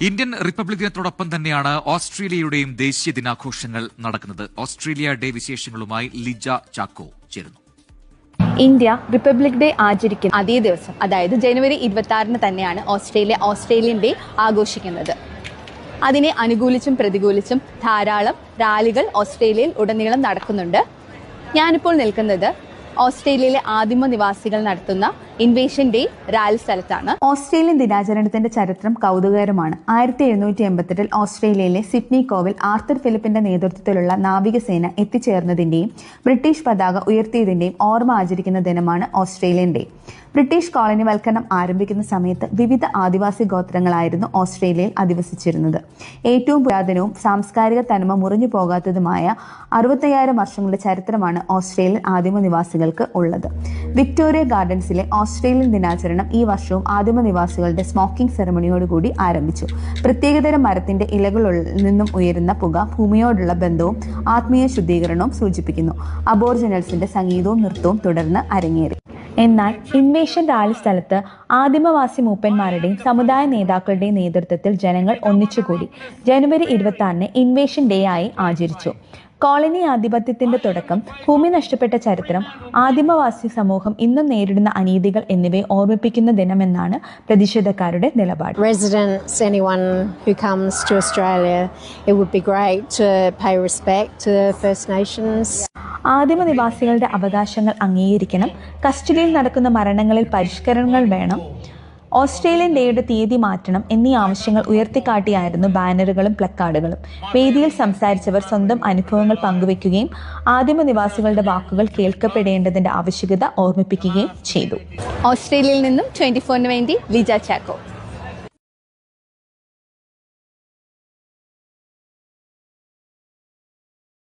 Indian റിപ്പബ്ലിക്കിനോടൊപ്പം തന്നെയാണ് ഓസ്ട്രേലിയയുടെയും ദേശീയ ദിനാഘോഷങ്ങൾ നടക്കുന്നത്. ഓസ്ട്രേലിയ ഡേ വിശേഷങ്ങളുമായി ലിജ ചാക്കോ ചേരുന്നു. ഇന്ത്യ റിപ്പബ്ലിക് ഡേ ആചരിക്കുന്ന അതേ ദിവസം, അതായത് ജനുവരി 26 തന്നെയാണ് ഓസ്ട്രേലിയൻ ഡേ ആഘോഷിക്കുന്നത്. അതിനെ അനുകൂലിച്ചും പ്രതികൂലിച്ചും ധാരാളം റാലികൾ ഓസ്ട്രേലിയയിൽ ഉടനീളം നടക്കുന്നുണ്ട്. ഞാനിപ്പോൾ നിൽക്കുന്നത് ഓസ്ട്രേലിയയിലെ ആദിമ നിവാസികൾ നടത്തുന്ന ഇൻവേഷൻ ഡേ റാലി സ്ഥലത്താണ്. ഓസ്ട്രേലിയൻ ദിനാചരണത്തിന്റെ ചരിത്രം കൗതുകകരമാണ്. 1788 ഓസ്ട്രേലിയയിലെ സിഡ്നി കോവിൽ ആർത്തർ ഫിലിപ്പിന്റെ നേതൃത്വത്തിലുള്ള നാവികസേന എത്തിച്ചേർന്നതിന്റെയും ബ്രിട്ടീഷ് പതാക ഉയർത്തിയതിന്റെയും ഓർമ്മ ആചരിക്കുന്ന ദിനമാണ് ഓസ്ട്രേലിയൻ ഡേ. ബ്രിട്ടീഷ് കോളനിവൽക്കരണം ആരംഭിക്കുന്ന സമയത്ത് വിവിധ ആദിവാസി ഗോത്രങ്ങളായിരുന്നു ഓസ്ട്രേലിയയിൽ അധിവസിച്ചിരുന്നത്. ഏറ്റവും പുരാതനവും സാംസ്കാരിക തനിമ മുറിഞ്ഞു പോകാത്തതുമായ 65,000 വർഷങ്ങളുടെ ചരിത്രമാണ് ഓസ്ട്രേലിയൻ ആദിമ നിവാസികൾക്ക് ഉള്ളത്. വിക്ടോറിയ ഗാർഡൻസിലെ ഓസ്ട്രേലിയൻ ദിനാചരണം ഈ വർഷവും ആദിമ നിവാസികളുടെ സ്മോക്കിംഗ് സെറമണിയോടുകൂടി ആരംഭിച്ചു. പ്രത്യേകതരം മരത്തിന്റെ ഇലകളിൽ നിന്നും ഉയരുന്ന പുക ഭൂമിയോടുള്ള ബന്ധവും ആത്മീയ ശുദ്ധീകരണവും സൂചിപ്പിക്കുന്നു. അബോർജിനൽസിന്റെ സംഗീതവും നൃത്തവും തുടർന്ന് അരങ്ങേറി. എന്നാൽ ഇൻവേഷൻ റാലി സ്ഥലത്ത് ആദിമവാസി മൂപ്പന്മാരുടെയും സമുദായ നേതാക്കളുടെയും നേതൃത്വത്തിൽ ജനങ്ങൾ ഒന്നിച്ചുകൂടി ജനുവരി 26 ഇൻവേഷൻ ഡേ ആയി ആചരിച്ചു. കോളനി ആധിപത്യത്തിന്റെ തുടക്കം, ഭൂമി നഷ്ടപ്പെട്ട ചരിത്രം, ആദിമവാസി സമൂഹം ഇന്നും നേരിടുന്ന അനീതികൾ എന്നിവയെ ഓർമ്മിപ്പിക്കുന്ന ദിനമെന്നാണ് പ്രതിഷേധക്കാരുടെ നിലപാട്. Residents, anyone who comes to Australia, it would be great to pay respect to First Nations. ആദിമ നിവാസികളുടെ അവകാശങ്ങൾ അംഗീകരിക്കണം, കസ്റ്റഡിയിൽ നടക്കുന്ന മരണങ്ങളിൽ പരിഷ്കരണങ്ങൾ വേണം, ഓസ്ട്രേലിയൻ ഡേയുടെ തീയതി മാറ്റണം എന്നീ ആവശ്യങ്ങൾ ഉയർത്തിക്കാട്ടിയായിരുന്നു ബാനറുകളും പ്ലക്കാർഡുകളും. വേദിയിൽ സംസാരിച്ചവർ സ്വന്തം അനുഭവങ്ങൾ പങ്കുവയ്ക്കുകയും ആദിമ നിവാസികളുടെ വാക്കുകൾ കേൾക്കപ്പെടേണ്ടതിന്റെ ആവശ്യകത ഓർമ്മിപ്പിക്കുകയും ചെയ്തു. ഓസ്ട്രേലിയയിൽ നിന്നും 24 വേണ്ടി ലിജ ചാക്കോ.